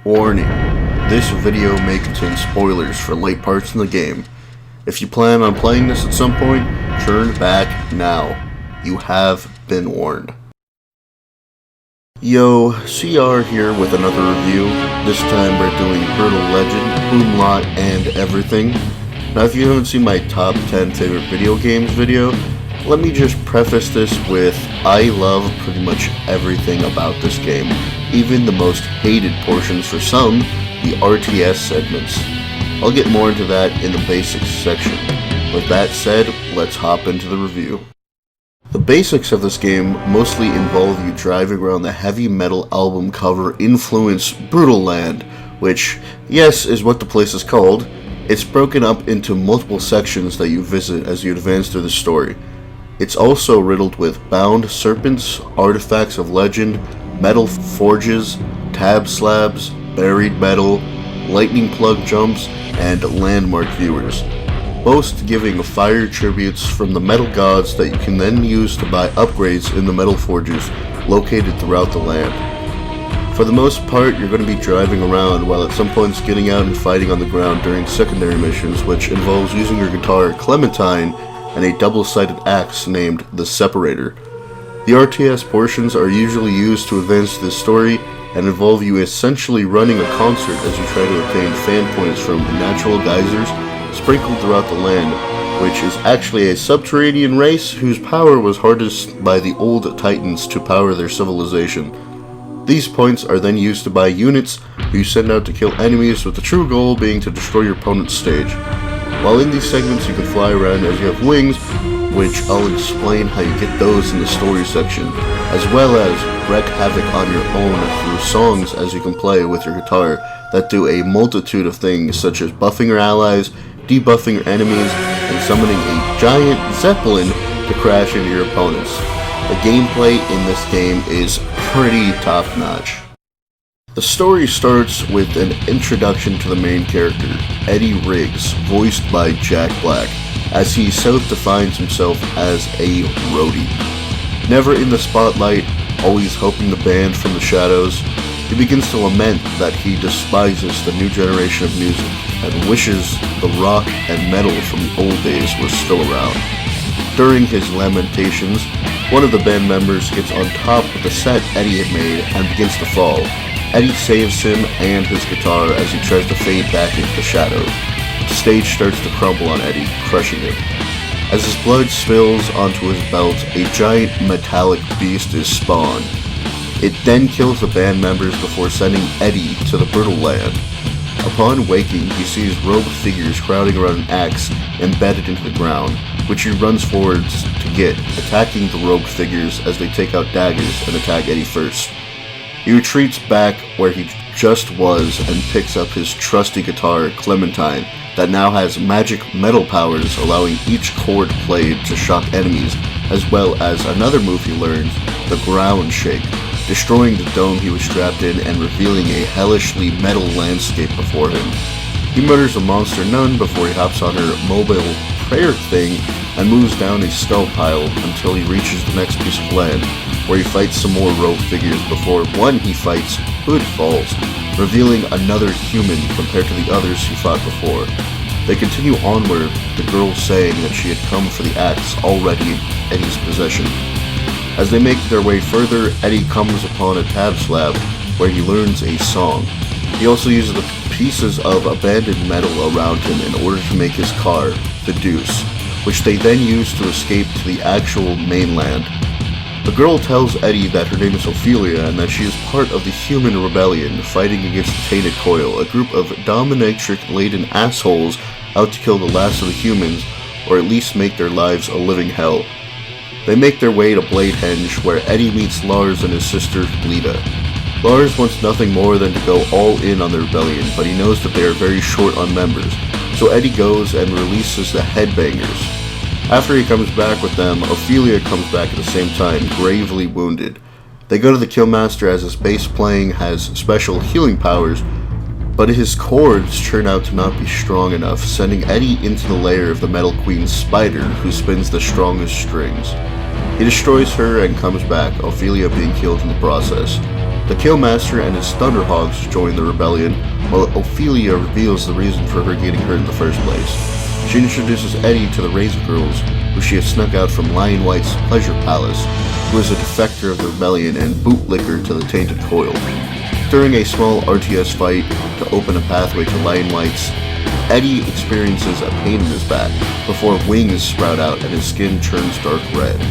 Warning, this video may contain spoilers for late parts in the game. If you plan on playing this at some point, turn back now. You have been warned. Yo, CR here with another review. This time we're doing Brütal Legend, Umlaut, and everything. Now if you haven't seen my top 10 favorite video games video, let me just preface this with I love pretty much everything about this game, even the most hated portions for some, the RTS segments. I'll get more into that in the basics section. With that said, let's hop into the review. The basics of this game mostly involve you driving around the heavy metal album cover influenced Brütal Land, which, yes, is what the place is called. It's broken up into multiple sections that you visit as you advance through the story. It's also riddled with bound serpents, artifacts of legend, metal forges, tab slabs, buried metal, lightning plug jumps, and landmark viewers, both giving fire tributes from the metal gods that you can then use to buy upgrades in the metal forges located throughout the land. For the most part, you're going to be driving around, while at some points getting out and fighting on the ground during secondary missions, which involves using your guitar Clementine and a double-sided axe named the Separator. The RTS portions are usually used to advance this story and involve you essentially running a concert as you try to obtain fan points from natural geysers sprinkled throughout the land, which is actually a subterranean race whose power was harnessed by the old Titans to power their civilization. These points are then used to buy units who you send out to kill enemies, with the true goal being to destroy your opponent's stage. While in these segments you can fly around as you have wings, which I'll explain how you get those in the story section, as well as wreak havoc on your own through songs as you can play with your guitar that do a multitude of things such as buffing your allies, debuffing your enemies, and summoning a giant zeppelin to crash into your opponents. The gameplay in this game is pretty top-notch. The story starts with an introduction to the main character, Eddie Riggs, voiced by Jack Black, as he self-defines himself as a roadie. Never in the spotlight, always helping the band from the shadows, he begins to lament that he despises the new generation of music and wishes the rock and metal from the old days was still around. During his lamentations, one of the band members gets on top of the set Eddie had made and begins to fall. Eddie saves him and his guitar as he tries to fade back into the shadows. The stage starts to crumble on Eddie, crushing him. As his blood spills onto his belt, a giant metallic beast is spawned. It then kills the band members before sending Eddie to the Brütal Land. Upon waking, he sees robed figures crowding around an axe embedded into the ground, which he runs forwards to get, attacking the robed figures as they take out daggers and attack Eddie first. He retreats back where he just was and picks up his trusty guitar, Clementine, that now has magic metal powers, allowing each chord played to shock enemies, as well as another move he learns, the ground shake, destroying the dome he was trapped in and revealing a hellishly metal landscape before him. He murders a monster nun before he hops on her mobile prayer thing and moves down a skull pile until he reaches the next piece of land, where he fights some more robed figures before one he fights, Hood, falls, revealing another human compared to the others he fought before. They continue onward, the girl saying that she had come for the axe already in Eddie's possession. As they make their way further, Eddie comes upon a tab slab where he learns a song. He also uses the pieces of abandoned metal around him in order to make his car, the Deuce, which they then use to escape to the actual mainland. The girl tells Eddie that her name is Ophelia and that she is part of the Human Rebellion, fighting against the Tainted Coil, a group of dominatrix-laden assholes out to kill the last of the humans, or at least make their lives a living hell. They make their way to Bladehenge, where Eddie meets Lars and his sister, Lita. Lars wants nothing more than to go all in on the rebellion, but he knows that they are very short on members, so Eddie goes and releases the Headbangers. After he comes back with them, Ophelia comes back at the same time, gravely wounded. They go to the Killmaster as his bass playing has special healing powers, but his chords turn out to not be strong enough, sending Eddie into the lair of the Metal Queen's spider, who spins the strongest strings. He destroys her and comes back, Ophelia being killed in the process. The Killmaster and his Thunderhogs join the rebellion, while Ophelia reveals the reason for her getting hurt in the first place. She introduces Eddie to the Razor Girls, who she has snuck out from Lion White's Pleasure Palace, who is a defector of the rebellion and bootlicker to the Tainted Coil. During a small RTS fight to open a pathway to Lion White's, Eddie experiences a pain in his back before wings sprout out and his skin turns dark red.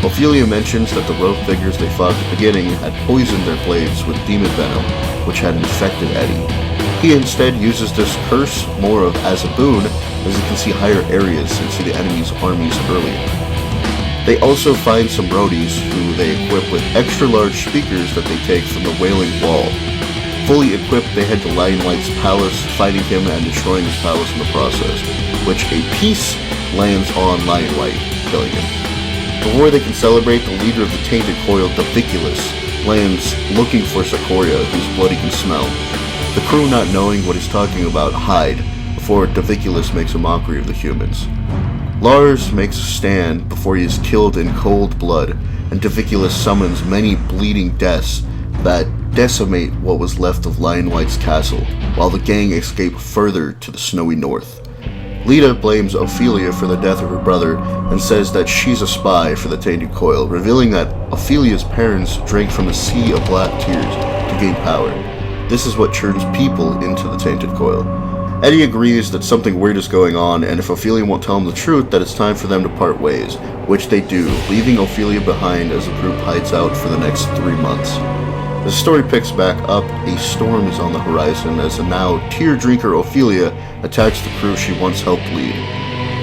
Ophelia mentions that the rogue figures they fought at the beginning had poisoned their blades with demon venom, which had infected Eddie. He instead uses this curse more of as a boon, as he can see higher areas and see the enemy's armies earlier. They also find some roadies who they equip with extra large speakers that they take from the Wailing Wall. Fully equipped, they head to Lion White's palace, fighting him and destroying his palace in the process, which a piece lands on Lion White, killing him. Before they can celebrate, the leader of the Tainted Coil, Daviculus, lands looking for Sikoria, whose blood he can smell. The crew, not knowing what he's talking about, hide, before Daviculus makes a mockery of the humans. Lars makes a stand before he is killed in cold blood, and Daviculus summons many bleeding deaths that decimate what was left of Lion White's castle, while the gang escape further to the snowy north. Lita blames Ophelia for the death of her brother and says that she's a spy for the Tainted Coil, revealing that Ophelia's parents drank from a sea of black tears to gain power. This is what turns people into the Tainted Coil. Eddie agrees that something weird is going on, and if Ophelia won't tell him the truth, that it's time for them to part ways, which they do, leaving Ophelia behind as the group hides out for the next 3 months. The story picks back up. A storm is on the horizon as a now tear drinker Ophelia attacks the crew she once helped lead.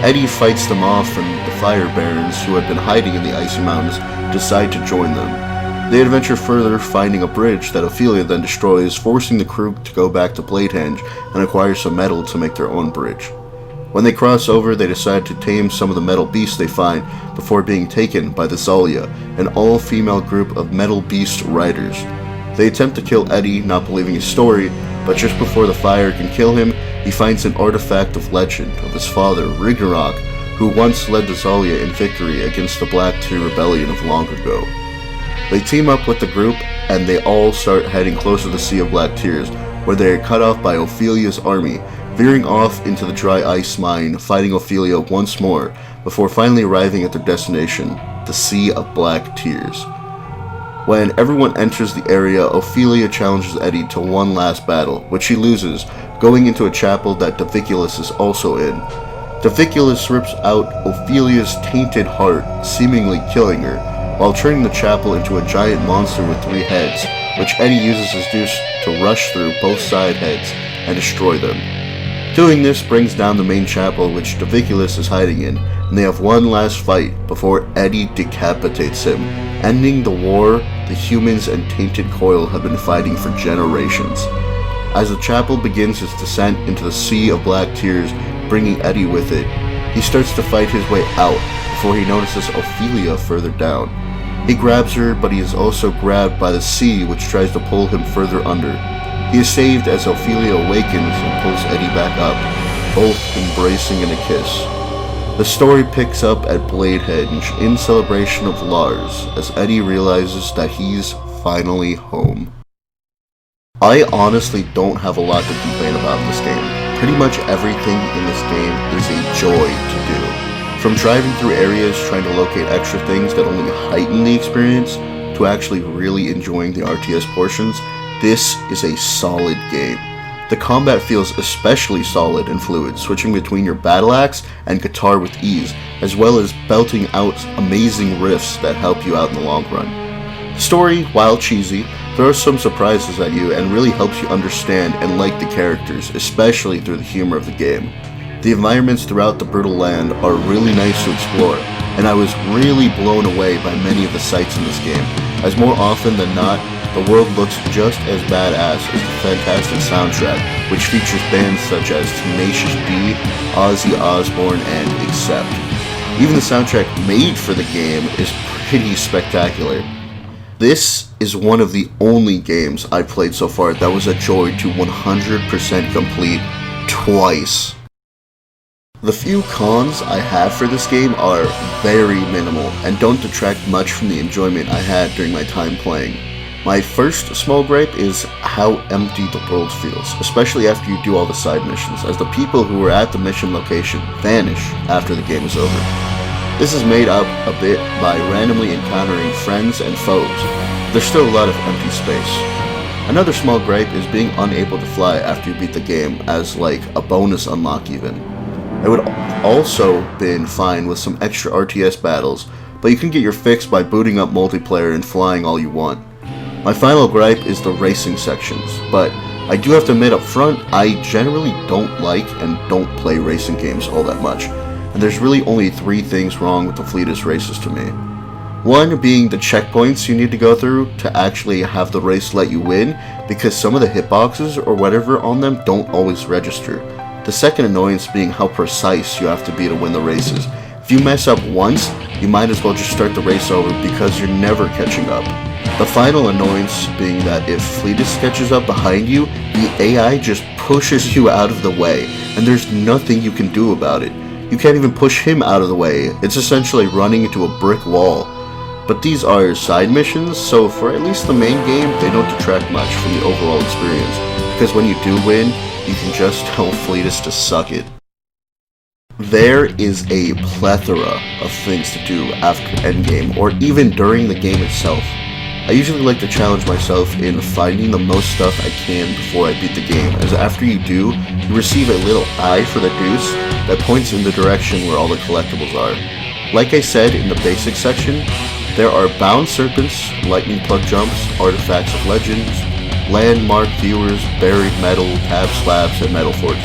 Eddie fights them off, and the Fire Barons, who had been hiding in the icy mountains, decide to join them. They adventure further, finding a bridge that Ophelia then destroys, forcing the crew to go back to Bladehenge and acquire some metal to make their own bridge. When they cross over, they decide to tame some of the metal beasts they find before being taken by the Zalia, an all-female group of metal beast riders. They attempt to kill Eddie, not believing his story, but just before the fire can kill him, he finds an artifact of legend of his father, Ragnarok, who once led the Zalia in victory against the Black Tear Rebellion of long ago. They team up with the group, and they all start heading closer to the Sea of Black Tears, where they are cut off by Ophelia's army, veering off into the dry ice mine, fighting Ophelia once more, before finally arriving at their destination, the Sea of Black Tears. When everyone enters the area, Ophelia challenges Eddie to one last battle, which she loses, going into a chapel that Daviculus is also in. Daviculus rips out Ophelia's tainted heart, seemingly killing her, while turning the chapel into a giant monster with 3 heads, which Eddie uses as Zeus to rush through both side heads and destroy them. Doing this brings down the main chapel which Daviculus is hiding in, and they have one last fight before Eddie decapitates him, ending the war the humans and Tainted Coil have been fighting for generations. As the chapel begins its descent into the Sea of Black Tears, bringing Eddie with it, he starts to fight his way out before he notices Ophelia further down. He grabs her, but he is also grabbed by the sea, which tries to pull him further under. He is saved as Ophelia awakens and pulls Eddie back up, both embracing in a kiss. The story picks up at Bladehenge in celebration of Lars, as Eddie realizes that he's finally home. I honestly don't have a lot to complain about this game. Pretty much everything in this game is a joy to do. From driving through areas trying to locate extra things that only heighten the experience, to actually really enjoying the RTS portions, this is a solid game. The combat feels especially solid and fluid, switching between your battle axe and guitar with ease, as well as belting out amazing riffs that help you out in the long run. The story, while cheesy, throws some surprises at you and really helps you understand and like the characters, especially through the humor of the game. The environments throughout the Brütal land are really nice to explore, and I was really blown away by many of the sights in this game, as more often than not, the world looks just as badass as the fantastic soundtrack, which features bands such as Tenacious D, Ozzy Osbourne, and Accept. Even the soundtrack made for the game is pretty spectacular. This is one of the only games I've played so far that was a joy to 100% complete twice. The few cons I have for this game are very minimal and don't detract much from the enjoyment I had during my time playing. My first small gripe is how empty the world feels, especially after you do all the side missions, as the people who were at the mission location vanish after the game is over. This is made up a bit by randomly encountering friends and foes. There's still a lot of empty space. Another small gripe is being unable to fly after you beat the game as like a bonus unlock even. It would also been fine with some extra RTS battles, but you can get your fix by booting up multiplayer and flying all you want. My final gripe is the racing sections, but I do have to admit up front, I generally don't like and don't play racing games all that much, and there's really only 3 things wrong with the fleetest races to me. One being the checkpoints you need to go through to actually have the race let you win, because some of the hitboxes or whatever on them don't always register. The second annoyance being how precise you have to be to win the races. If you mess up once, you might as well just start the race over because you're never catching up. The final annoyance being that if Fleetus catches up behind you, the AI just pushes you out of the way, and there's nothing you can do about it. You can't even push him out of the way. It's essentially running into a brick wall. But these are side missions, so for at least the main game, they don't detract much from the overall experience, because when you do win, you can just tell Fleetus to suck it. There is a plethora of things to do after endgame, or even during the game itself. I usually like to challenge myself in finding the most stuff I can before I beat the game, as after you do, you receive a little eye for the deuce that points in the direction where all the collectibles are. Like I said in the basic section, there are bound serpents, lightning plug jumps, artifacts of legends, landmark viewers, buried metal, tab slabs, and metal forges.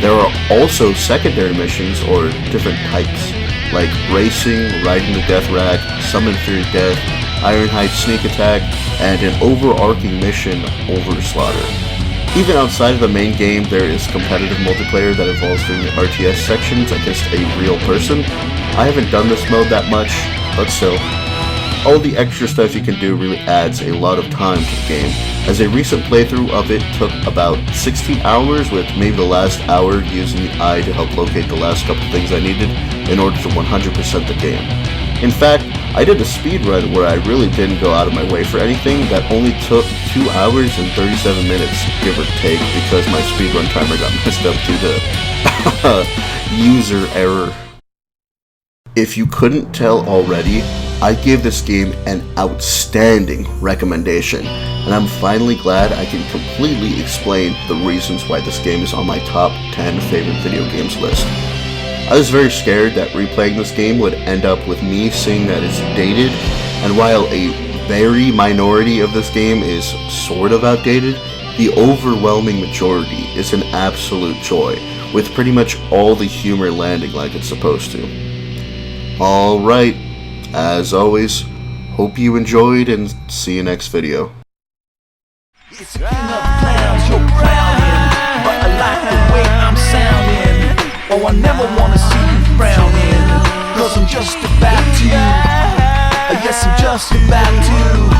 There are also secondary missions or different types, like racing, riding the death rack, summon fear death, Ironhide sneak attack, and an overarching mission, Overslaughter. Even outside of the main game, there is competitive multiplayer that involves doing the RTS sections against a real person. I haven't done this mode that much, but still. All the extra stuff you can do really adds a lot of time to the game, as a recent playthrough of it took about 16 hours, with maybe the last hour using the eye to help locate the last couple things I needed in order to 100% the game. In fact, I did a speedrun where I really didn't go out of my way for anything that only took 2 hours and 37 minutes, give or take, because my speedrun timer got messed up due to user error. If you couldn't tell already, I give this game an outstanding recommendation, and I'm finally glad I can completely explain the reasons why this game is on my top 10 favorite video games list. I was very scared that replaying this game would end up with me saying that it's dated, and while a very minority of this game is sort of outdated, the overwhelming majority is an absolute joy, with pretty much all the humor landing like it's supposed to. Alright, as always, hope you enjoyed and see you next video. It's a king of clowns you're crowning, but I like the way I'm sounding. Oh, I never wanna see you frowning, cause I'm just about to. Yes, I'm just about to.